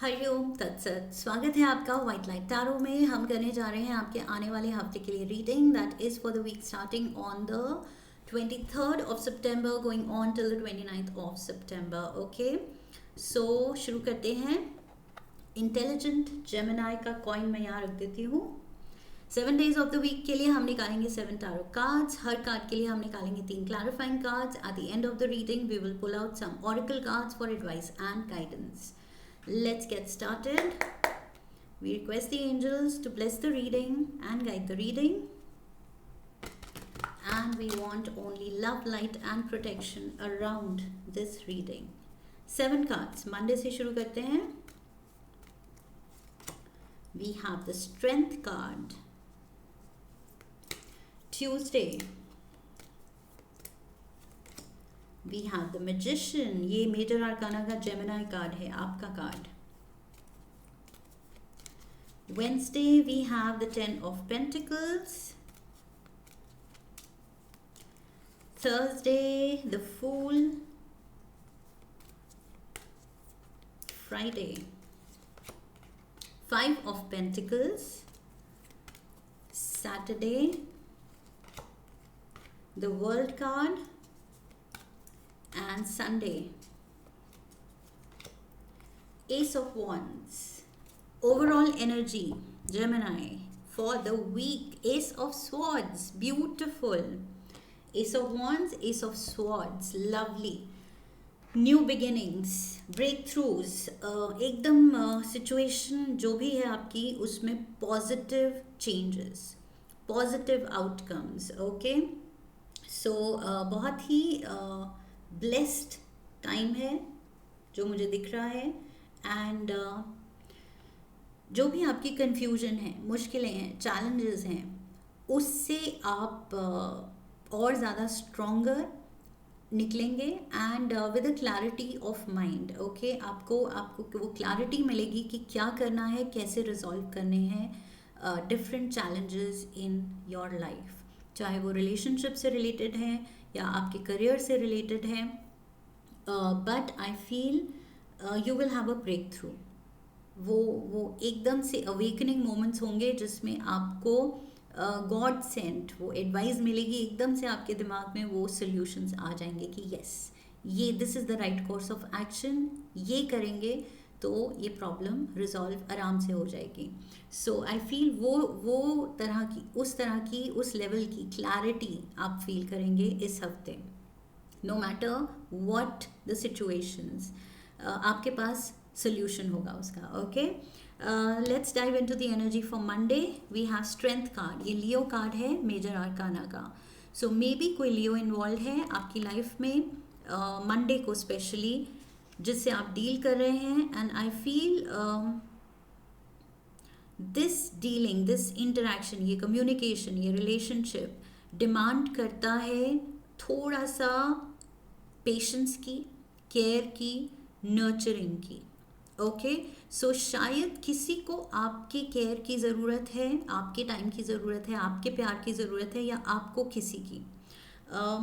हरिओम तत्सत। स्वागत है आपका व्हाइट लाइट टैरो में। हम करने जा रहे हैं आपके आने वाले हफ्ते के लिए reading that is for the week starting on the 23rd of September going on till the 29th of September। Okay, so शुरू करते हैं। इंटेलिजेंट जेमिनाई का कॉइन मैं यहाँ रख देती हूँ। 7 days ऑफ द वीक के लिए हम निकालेंगे 7 टैरो कार्ड्स। हर कार्ड के लिए हम निकालेंगे 3 clarifying cards. At the end of the reading we will pull out some oracle cards for advice and guidance. Let's get started. We request the angels to bless the reading and guide the reading. And we want only love, light and protection around this reading. 7 cards. Monday से शुरू करते हैं. We have the Strength card. Tuesday. We have the Magician. ये major आर्काना का Gemini card है, आपका card. Wednesday we have the 10 of Pentacles. Thursday the Fool. Friday 5 of Pentacles. Saturday the World card. And Sunday Ace of Wands. Overall energy Gemini for the week, Ace of Swords, beautiful. Ace of Wands, Ace of Swords, lovely. New beginnings, breakthroughs, एकदम situation जो भी है आपकी उसमें positive changes, positive outcomes. Okay, so बहुत ही blessed time है जो मुझे दिख रहा है। एंड जो भी आपकी कंफ्यूजन है, मुश्किलें हैं, चैलेंजेस हैं, उससे आप और ज़्यादा स्ट्रॉन्गर निकलेंगे and with a clarity of mind. Okay, आपको वो क्लैरिटी मिलेगी कि क्या करना है, कैसे रिजॉल्व करने हैं different challenges in your life, चाहे वो रिलेशनशिप से रिलेटेड हैं या आपके करियर से रिलेटेड है। But I feel you will have a breakthrough. वो एकदम से अवेकनिंग मोमेंट्स होंगे जिसमें आपको गॉड सेंट वो एडवाइस मिलेगी, एकदम से आपके दिमाग में वो सॉल्यूशंस आ जाएंगे कि यस, ये this is the right course of action, ये करेंगे तो ये प्रॉब्लम रिजॉल्व आराम से हो जाएगी। सो आई फील वो तरह की उस लेवल की क्लैरिटी आप फील करेंगे इस हफ्ते। No matter what the situations, आपके पास सोल्यूशन होगा उसका। Okay, let's dive into the energy for Monday. We have strength card, ये लियो कार्ड है मेजर आर्काना का। सो मे बी कोई लियो इन्वॉल्व है आपकी लाइफ में मंडे को स्पेशली, जिससे आप डील कर रहे हैं। And I feel this dealing, this interaction, ये कम्युनिकेशन, ये रिलेशनशिप डिमांड करता है थोड़ा सा पेशेंस की, केयर की, नर्चरिंग की। ओके, सो शायद किसी को आपके केयर की ज़रूरत है, आपके टाइम की ज़रूरत है, आपके प्यार की ज़रूरत है, या आपको किसी की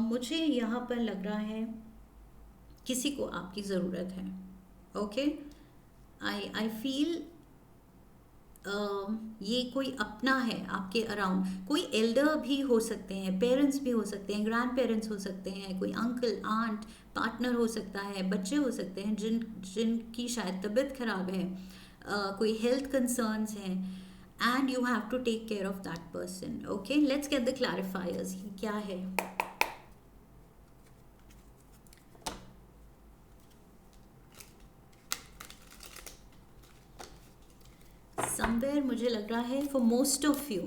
मुझे यहाँ पर लग रहा है किसी को आपकी ज़रूरत है। ओके, आई फील ये कोई अपना है आपके अराउंड, कोई एल्डर भी हो सकते हैं, पेरेंट्स भी हो सकते हैं, ग्रैंड पेरेंट्स हो सकते हैं, कोई अंकल, आंट, पार्टनर हो सकता है, बच्चे हो सकते हैं जिनकी शायद तबीयत ख़राब है, कोई हेल्थ कंसर्न्स हैं, and you have to take care of that person. Okay, let's get the clarifiers, क्या है। समवेयर मुझे लग रहा है फॉर मोस्ट ऑफ यू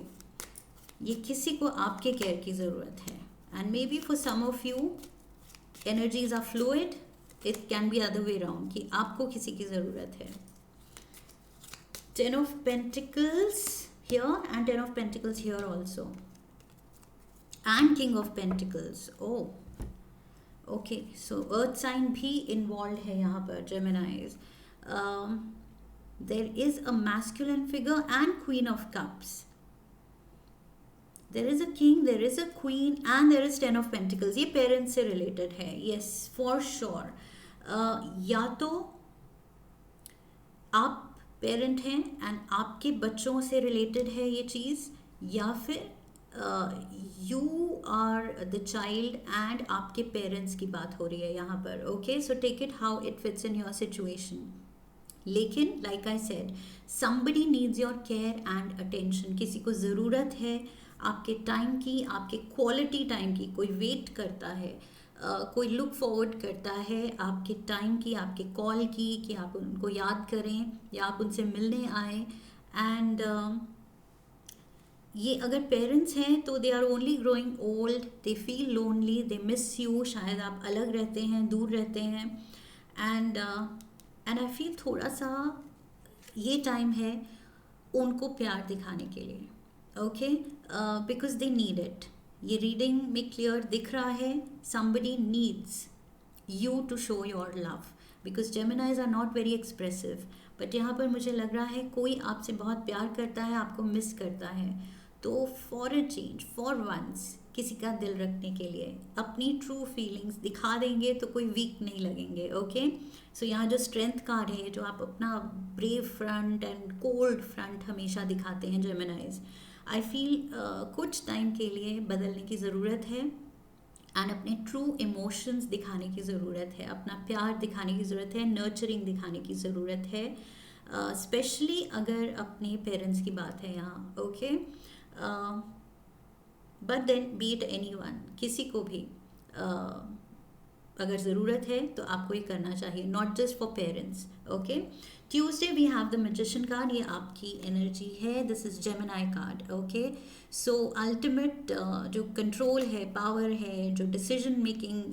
ये किसी को आपके केयर की ज़रूरत है, and maybe for some of you energies are fluid, it can be other way round कि आपको किसी की ज़रूरत है। 10 of Pentacles here and 10 of Pentacles here also, and King of Pentacles. Oh, okay, so Earth sign भी involved है यहाँ पर, Geminis. There is a masculine figure and Queen of Cups. There is a king, there is a queen, and there is 10 of Pentacles. ये parents से related है, yes, for sure. या तो आप पेरेंट हैं एंड आपके बच्चों से रिलेटेड है ये चीज़, या फिर you are the child and आपके पेरेंट्स की बात हो रही है यहाँ पर. Okay, so take it how it fits in your situation. लेकिन like I said, somebody needs your care and attention. किसी को ज़रूरत है आपके टाइम की, आपके क्वालिटी टाइम की. कोई वेट करता है, कोई लुक फॉरवर्ड करता है आपके टाइम की, आपके कॉल की, कि आप उनको याद करें या आप उनसे मिलने आए. एंड ये अगर पेरेंट्स हैं तो they are only growing old, they feel lonely, they miss you. शायद आप अलग रहते हैं, दूर रहते हैं. एंड आई फील थोड़ा सा ये टाइम है उनको प्यार दिखाने के लिए. Okay, because they need it. ये रीडिंग में क्लियर दिख रहा है, somebody needs you to show your love, because Geminis are not very expressive. But यहाँ पर मुझे लग रहा है कोई आपसे बहुत प्यार करता है, आपको मिस करता है. तो for a change, for once, किसी का दिल रखने के लिए अपनी ट्रू फीलिंग्स दिखा देंगे तो कोई वीक नहीं लगेंगे. ओके, सो यहाँ जो स्ट्रेंथ कार्ड है, जो आप अपना brave front end cold front हमेशा दिखाते हैं जेमिनाइज, आई फील कुछ टाइम के लिए बदलने की ज़रूरत है एंड अपने ट्रू इमोशंस दिखाने की ज़रूरत है, अपना प्यार दिखाने की ज़रूरत है, नर्चरिंग दिखाने की ज़रूरत है, स्पेशली अगर अपने पेरेंट्स की बात है यहाँ. Okay, but then be it any one, किसी को भी अगर ज़रूरत है तो आपको ये करना चाहिए, not just for parents. Okay, Tuesday we have the magician card. ये आपकी एनर्जी है, this is Gemini card. Okay, so ultimate जो कंट्रोल है, पावर है, जो डिसीजन मेकिंग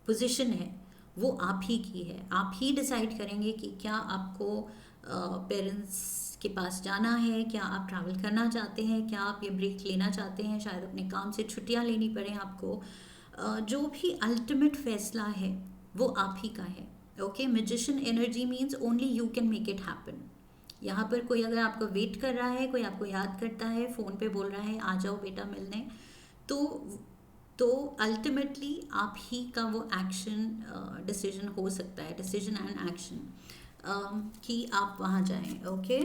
पोजीशन है, वो आप ही की है. आप ही डिसाइड करेंगे कि क्या आपको पेरेंट्स के पास जाना है, क्या आप ट्रैवल करना चाहते हैं, क्या आप ये ब्रेक लेना चाहते हैं, शायद अपने काम से छुट्टियां लेनी पड़े आपको. जो भी अल्टीमेट फैसला है वो आप ही का है. Okay, magician energy means only you can make it happen. यहाँ पर कोई अगर आपको वेट कर रहा है, कोई आपको याद करता है, फ़ोन पे बोल रहा है आ जाओ बेटा मिलने, तो अल्टीमेटली आप ही का वो एक्शन डिसीजन हो सकता है, डिसीजन एंड एक्शन, कि आप वहाँ जाएं. ओके,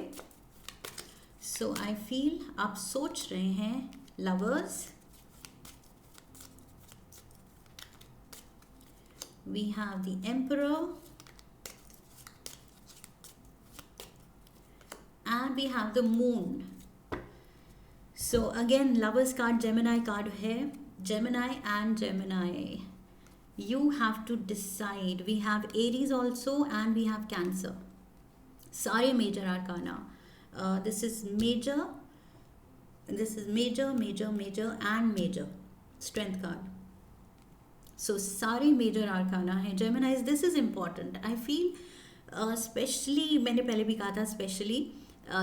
सो आई फील आप सोच रहे हैं. Lovers, we have the Emperor and we have the Moon. So again, Lovers card Gemini card है. Gemini and Gemini, you have to decide. We have Aries also and we have Cancer. सारे major arcana. This is major, major and major strength card. सो सारे major आर्काना हैं. जेमिनाइज, this is important. I feel specially, मैंने पहले भी कहा था specially,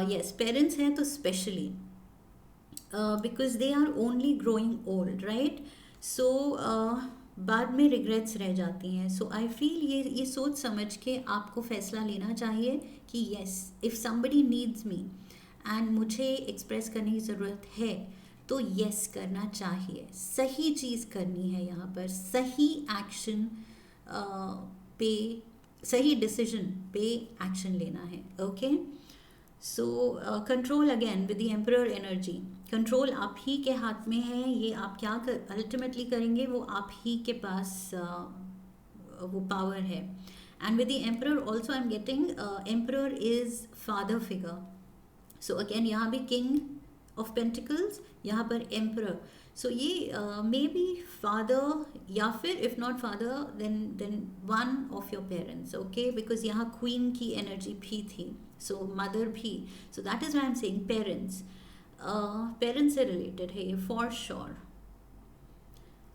yes, parents हैं तो specially, because they are only growing old, right. So बाद में रिग्रेट्स रह जाती हैं. सो आई फील ये सोच समझ के आपको फैसला लेना चाहिए कि yes, if somebody needs me and मुझे एक्सप्रेस करने की ज़रूरत है तो यस करना चाहिए. सही चीज़ करनी है यहाँ पर, सही एक्शन पे, सही डिसीजन पे एक्शन लेना है. Okay, so control again with the emperor energy. Control आप ही के हाथ में है. ये आप क्या अल्टीमेटली करेंगे वो आप ही के पास वो पावर है. And with the emperor also I am getting emperor is father figure. So again यहाँ भी किंग ऑफ पेंटिकल्स, यहाँ पर एम्परर. सो ये मे बी फादर, या फिर if not father then one of your parents. Okay, because यहाँ queen की energy भी थी, सो मदर भी. So that is why I am saying parents. Parents से रिलेटेड है ये फॉर श्योर.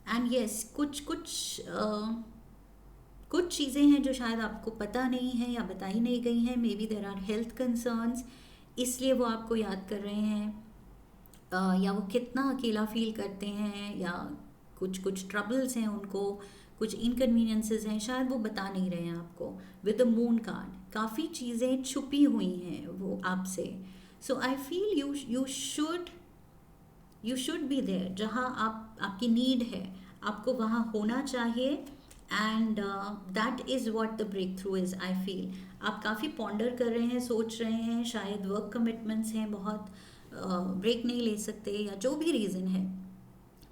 एंड यस, कुछ चीज़ें हैं जो शायद आपको पता नहीं है या बताई नहीं गई हैं. Maybe there are health concerns, इसलिए वो आपको याद कर रहे हैं, या वो कितना अकेला फील करते हैं, या कुछ ट्रबल्स हैं उनको, कुछ इनकन्वीनियंसेस हैं, शायद वो बता नहीं रहे हैं आपको. विद द मून कार्ड काफ़ी चीज़ें छुपी हुई हैं वो आपसे. So I feel you should be there. जहाँ आपकी नीड है आपको वहाँ होना चाहिए. And that is what the breakthrough is, I feel. आप काफ़ी पॉन्डर कर रहे हैं, सोच रहे हैं, शायद वर्क कमिटमेंट्स हैं बहुत, ब्रेक नहीं ले सकते या जो भी रीज़न है,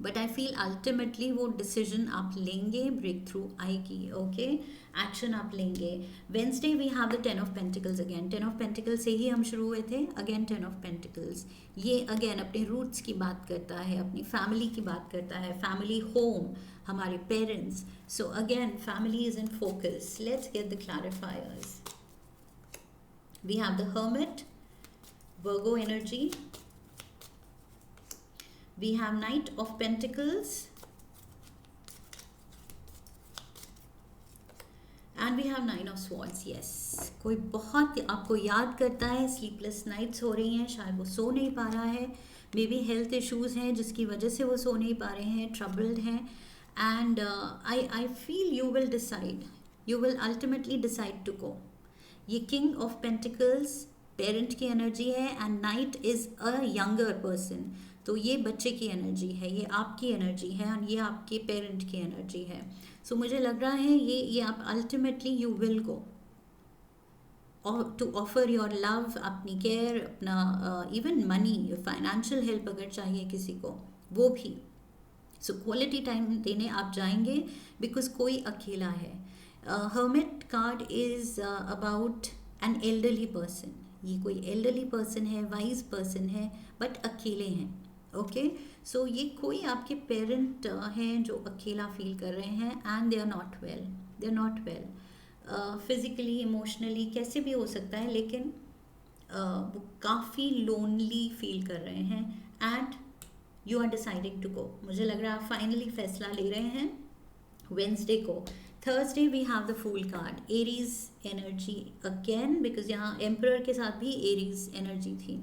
बट आई फील अल्टीमेटली वो डिसीजन आप लेंगे, ब्रेक थ्रू आएगी। ओके, एक्शन आप लेंगे। Wednesday we have the 10 of Pentacles again. 10 of Pentacles से ही हम शुरू हुए थे, अगेन 10 of Pentacles। ये अगेन अपने रूट्स की बात करता है, अपनी फैमिली की बात करता है, फैमिली होम, हमारे parents. So again family is in focus. Let's get the clarifiers. We have the hermit, Virgo energy. We have Knight of Pentacles and we have 9 of Swords. Yes, कोई बहुत आपको याद करता है, स्लीपलेस नाइट्स हो रही हैं, शायद वो सो नहीं पा रहा है, मे बी हेल्थ इश्यूज हैं जिसकी वजह से वो सो नहीं पा रहे हैं, ट्रबल्ड हैं। And I feel you will decide, you will ultimately decide to go. ये किंग ऑफ पेंटिकल्स पेरेंट की एनर्जी है and knight is a younger person, तो ये बच्चे की एनर्जी है, ये आपकी एनर्जी है और ये आपके पेरेंट की एनर्जी है। सो मुझे लग रहा है ये आप ultimately you will go to offer your love, अपनी केयर, अपना इवन मनी, फाइनेंशियल हेल्प अगर चाहिए किसी को वो भी। सो क्वालिटी टाइम देने आप जाएंगे बिकॉज कोई अकेला है। Hermit card is about an elderly person, ये कोई एल्डरली पर्सन है, वाइज पर्सन है, बट अकेले हैं। ओके, सो ये कोई आपके पेरेंट हैं जो अकेला फील कर रहे हैं and they are not well, they are not well physically, emotionally, कैसे भी हो सकता है, लेकिन वो काफ़ी लोनली फील कर रहे हैं and you are deciding to go. मुझे लग रहा है आप फाइनली फैसला ले रहे हैं वेंसडे को। Thursday we have the fool card, Aries energy again, because यहाँ एम्परर के साथ भी एरीज एनर्जी थी,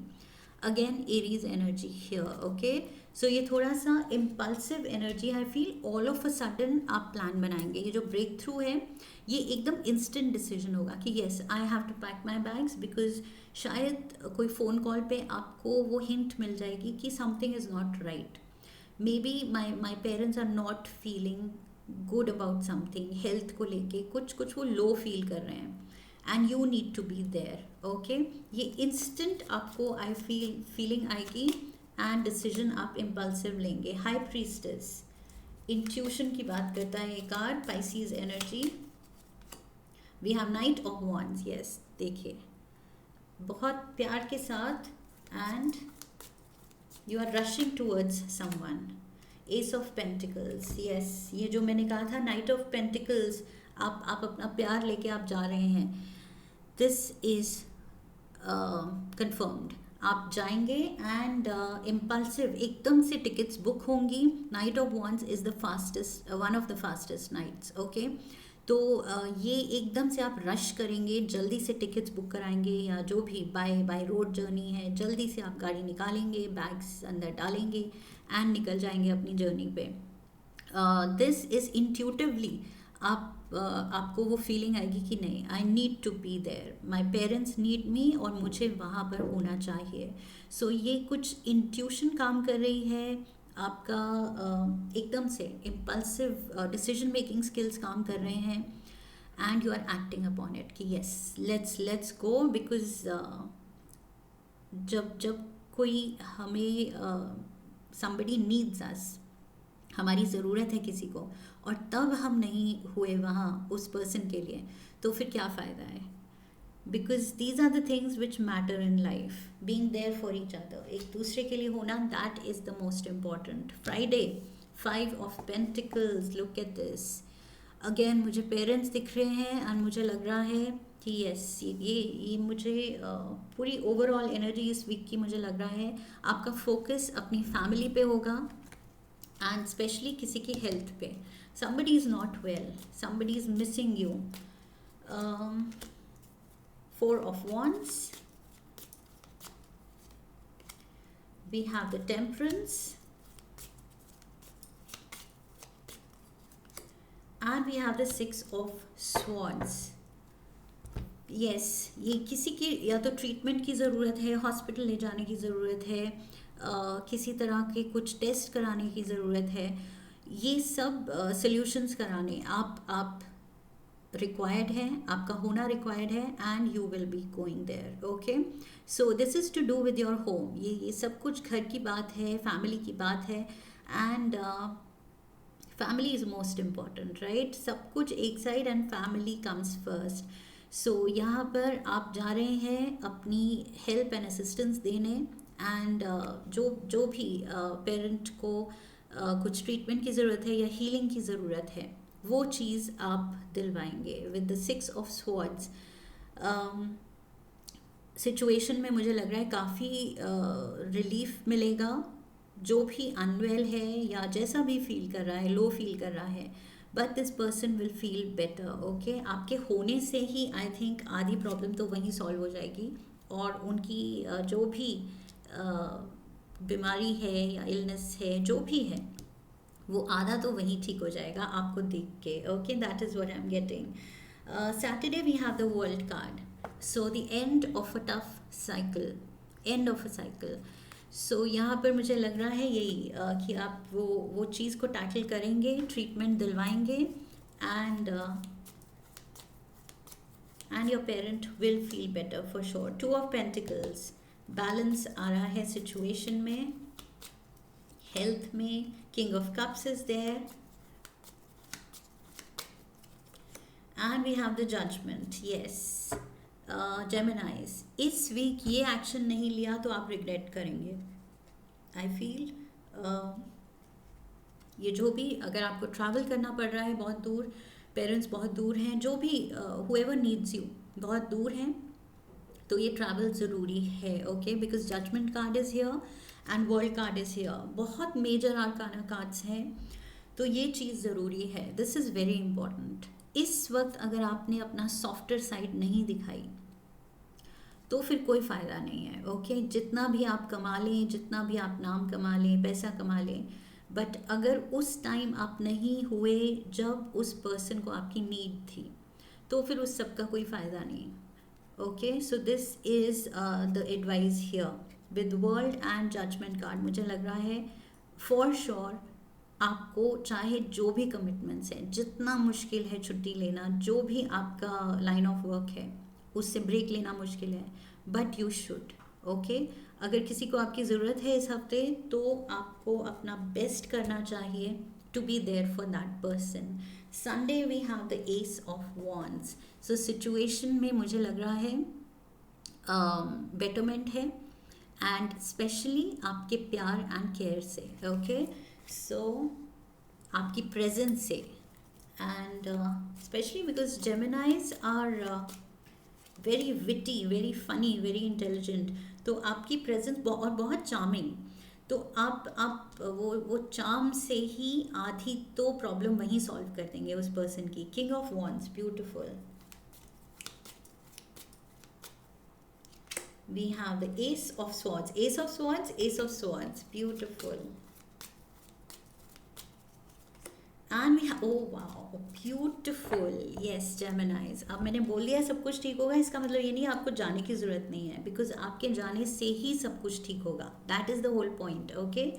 again Aries energy here. Okay, so ये थोड़ा सा impulsive energy, I feel all of a sudden आप प्लान बनाएंगे। ये जो ब्रेक थ्रू है ये एकदम इंस्टेंट डिसीजन होगा कि yes I have to pack my bags, because शायद कोई फ़ोन कॉल पे आपको वो हिंट मिल जाएगी कि something is not right, may be my parents are not feeling good about something, health को लेके कुछ वो लो फील कर रहे हैं and you need to be there. Okay, ये इंस्टेंट आपको आई फीलिंग आएगी एंड डिसीजन आप इम्पल्सिव लेंगे। हाई प्रीस्टेस, इंट्यूशन की बात करता है ये card, Pisces energy. We have knight of wands, yes, देखिए बहुत प्यार के साथ and you are rushing towards someone. Ace of pentacles, yes, ये जो मैंने कहा था नाइट ऑफ पेंटिकल्स, आप अपना प्यार लेके आप जा रहे हैं, दिस इज कंफर्म्ड। आप जाएंगे एंड इम्पल्सिव एकदम से टिकट्स बुक होंगी। Knight of wands is the fastest, one of the fastest knights. Okay, तो ये एकदम से आप रश करेंगे, जल्दी से टिकट्स बुक कराएंगे या जो भी बाय रोड जर्नी है, जल्दी से आप गाड़ी निकालेंगे, बैग्स अंदर डालेंगे एंड निकल जाएंगे अपनी जर्नी पे। दिस इज़ इंट्यूटिवली आपको वो फीलिंग आएगी कि नहीं, I need to be there, my parents need me और मुझे वहाँ पर होना चाहिए। सो ये कुछ इंट्यूशन काम कर रही है, आपका एकदम से इम्पल्सिव डिसीजन मेकिंग स्किल्स काम कर रहे हैं and you are acting upon it कि येस लेट्स गो, बिकॉज जब कोई हमें somebody needs us, हमारी ज़रूरत है किसी को, और तब हम नहीं हुए वहाँ उस पर्सन के लिए, तो फिर क्या फ़ायदा है? Because these are the things which matter in life, being there for each other, एक दूसरे के लिए होना, that is the most important. Friday, 5 of Pentacles, look at this again, मुझे पेरेंट्स दिख रहे हैं एंड मुझे लग रहा है कि यस ये मुझे पूरी ओवरऑल एनर्जी इस वीक की मुझे लग रहा है आपका फोकस अपनी फैमिली पे होगा एंड स्पेशली किसी की हेल्थ पे। somebody is not well, somebody is missing you. 4 of Wands, we have the Temperance and we have the 6 of Swords. Yes, ये किसी की या तो ट्रीटमेंट की ज़रूरत है, हॉस्पिटल ले जाने की ज़रूरत है, किसी तरह के कुछ टेस्ट कराने की ज़रूरत है, ये सब सॉल्यूशंस कराने आप रिक्वायर्ड है, आपका होना रिक्वायर्ड है, and you will be going there. Okay, so this is to do with your home. ये सब कुछ घर की बात है, फैमिली की बात है, and family is most important, right? सब कुछ एक side and family comes first. So यहाँ पर आप जा रहे हैं अपनी हेल्प एंड असिस्टेंस देने, एंड जो भी पेरेंट को कुछ ट्रीटमेंट की ज़रूरत है या हीलिंग की ज़रूरत है, वो चीज़ आप दिलवाएंगे with the 6 of swords. Situation में मुझे लग रहा है काफ़ी रिलीफ मिलेगा। जो भी अनवेल है या जैसा भी फील कर रहा है, लो फील कर रहा है, but this person will feel better. Okay, आपके होने से ही आई थिंक आधी प्रॉब्लम तो वहीं सॉल्व हो जाएगी, और उनकी जो भी बीमारी है या इलनेस है, जो भी है, वो आधा तो वहीं ठीक हो जाएगा आपको देख के। Okay, that is what I am getting. Saturday we have the world card, so the end of a tough cycle, end of a cycle. So यहाँ पर मुझे लग रहा है यही कि आप वो चीज़ को टैकल करेंगे, ट्रीटमेंट दिलवाएंगे, and your parent will feel better for sure. 2 of pentacles, balance आ रहा है सिचुएशन में, हेल्थ में, king of cups is there, and we have the judgement. Yes, Geminis, इस वीक ये एक्शन नहीं लिया तो आप रिग्रेट करेंगे। आई फील ये जो भी, अगर आपको ट्रैवल करना पड़ रहा है बहुत दूर, पेरेंट्स बहुत दूर हैं, जो भी हुएवर नीड्स यू बहुत दूर हैं, तो ये ट्रैवल ज़रूरी है। Okay, because judgement card is here and world card is here, बहुत मेजर आर्काना कार्ड्स हैं, तो ये चीज़ ज़रूरी है। This is very important. इस वक्त अगर आपने अपना सॉफ्टर साइड नहीं दिखाई तो फिर कोई फ़ायदा नहीं है। ओके, जितना भी आप कमा लें, जितना भी आप नाम कमा लें, पैसा कमा लें, बट अगर उस टाइम आप नहीं हुए जब उस पर्सन को आपकी नीड थी, तो फिर उस सब का कोई फ़ायदा नहीं। Okay, so this is the advice here with world and judgement card. मुझे लग रहा है फॉर श्योर आपको चाहे जो भी कमिटमेंट्स हैं, जितना मुश्किल है छुट्टी लेना, जो भी आपका लाइन ऑफ वर्क है उससे ब्रेक लेना मुश्किल है, बट यू शुड। ओके, अगर किसी को आपकी ज़रूरत है इस हफ्ते, तो आपको अपना बेस्ट करना चाहिए to be there for that person. Sunday we have the ace of wands. So situation में मुझे लग रहा है बेटरमेंट है, एंड स्पेशली आपके प्यार एंड केयर से। ओके, सो आपकी प्रेजेंस से, and specially because Geminis are very witty, very funny, very intelligent, तो आपकी प्रेजेंस और बहुत चार्मिंग, तो आप वो चार्म से ही आधी तो प्रॉब्लम वहीं सॉल्व कर देंगे उस पर्सन की। King of wands, beautiful. We have the ace of swords, ace of swords, ace of swords, beautiful. And we oh wow, beautiful. Yes Geminis, अब मैंने बोल दिया सब कुछ ठीक होगा, इसका मतलब ये नहीं आपको जाने की ज़रूरत नहीं है, बिकॉज आपके जाने से ही सब कुछ ठीक होगा। That is the whole point. Okay,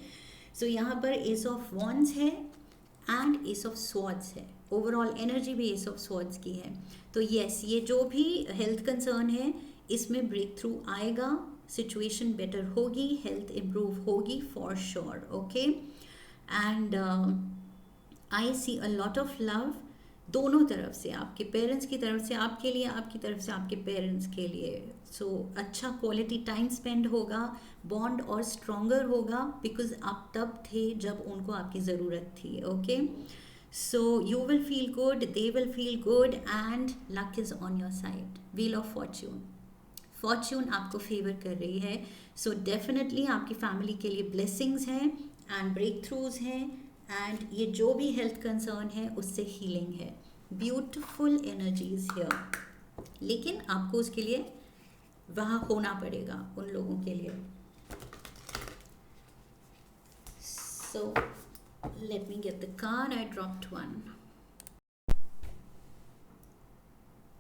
so यहाँ पर एस ऑफ वॉन्ड्स है एंड एस ऑफ स्वॉर्ड्स है, ओवरऑल एनर्जी भी एस ऑफ स्वॉर्ड्स की है। तो यस, ये जो भी हेल्थ कंसर्न है इसमें ब्रेक थ्रू आएगा, सिचुएशन बेटर होगी, हेल्थ इम्प्रूव होगी for sure. Okay, and I see a lot of love दोनों तरफ से, आपके पेरेंट्स की तरफ से आपके लिए, आपकी तरफ से आपके पेरेंट्स के लिए। सो अच्छा क्वालिटी टाइम स्पेंड होगा, बॉन्ड और स्ट्रॉन्गर होगा, बिकॉज आप तब थे जब उनको आपकी ज़रूरत थी। Okay, so you will feel good, they will feel good, and luck is on your side. Wheel of Fortune, Fortune आपको फेवर कर रही है। सो डेफिनेटली आपकी फैमिली के लिए ब्लेसिंग्स हैं एंड ब्रेक थ्रूज हैं, एंड ये जो भी हेल्थ कंसर्न है उससे हीलिंग है। ब्यूटिफुल एनर्जीज हियर, लेकिन आपको उसके लिए वहाँ होना पड़ेगा उन लोगों के लिए। So let me get the card, I dropped one.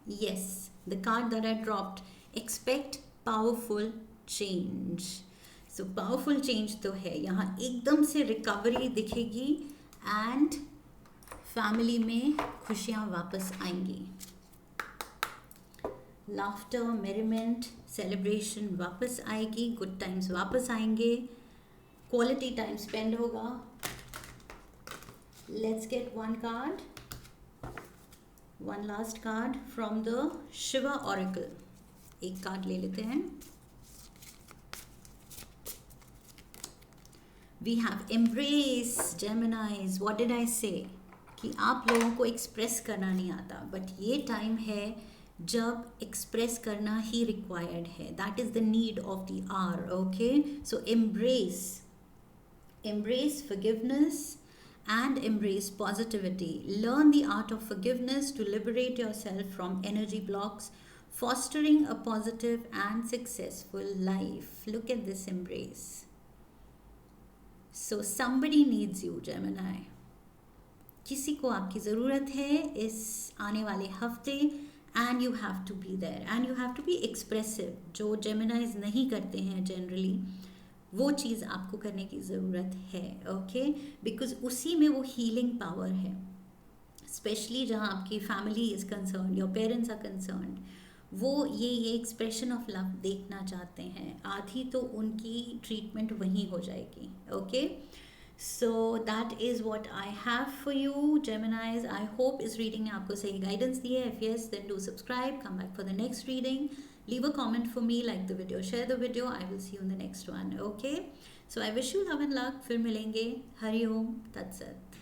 Yes, the card that I dropped, expect powerful change. So powerful change तो है यहाँ, एकदम से रिकवरी दिखेगी, एंड फैमिली में खुशियाँ वापस आएंगी, लाफ्टर, मेरिमेंट, सेलिब्रेशन वापस आएगी, गुड टाइम्स वापस आएंगे, क्वालिटी टाइम स्पेंड होगा. Let's get one card, one last card from the Shiva oracle. एक कार्ड ले लेते हैं. We have embrace Geminis. What did I say कि आप लोगों को एक्सप्रेस करना नहीं आता, बट ये टाइम है जब एक्सप्रेस करना ही रिक्वायर्ड है. That is the need of the hour. Okay, so embrace forgiveness and embrace positivity. Learn the art of forgiveness to liberate yourself from energy blocks, fostering a positive and successful life. Look at this embrace. So somebody needs you, Gemini. किसी को आपकी ज़रूरत है इस आने वाले हफ्ते, and you have to be there and you have to be expressive. जो जेमिनाइज नहीं करते हैं जनरली, वो चीज़ आपको करने की ज़रूरत है. ओके, बिकॉज उसी में वो हीलिंग पावर है, स्पेशली जहाँ आपकी family is concern, your parents are concern. वो ये एक्सप्रेशन ऑफ लव देखना चाहते हैं. आधी तो उनकी ट्रीटमेंट वहीं हो जाएगी. Okay, so that is what I have for you Geminis. I hope इस रीडिंग ने आपको सही गाइडेंस दी है. If yes, then do subscribe, come back for the next reading. Leave a comment for me, like the video, share the video. I will see you in the next one. Okay, so I wish you love and luck. फिर मिलेंगे. हरि ओम तत्सत.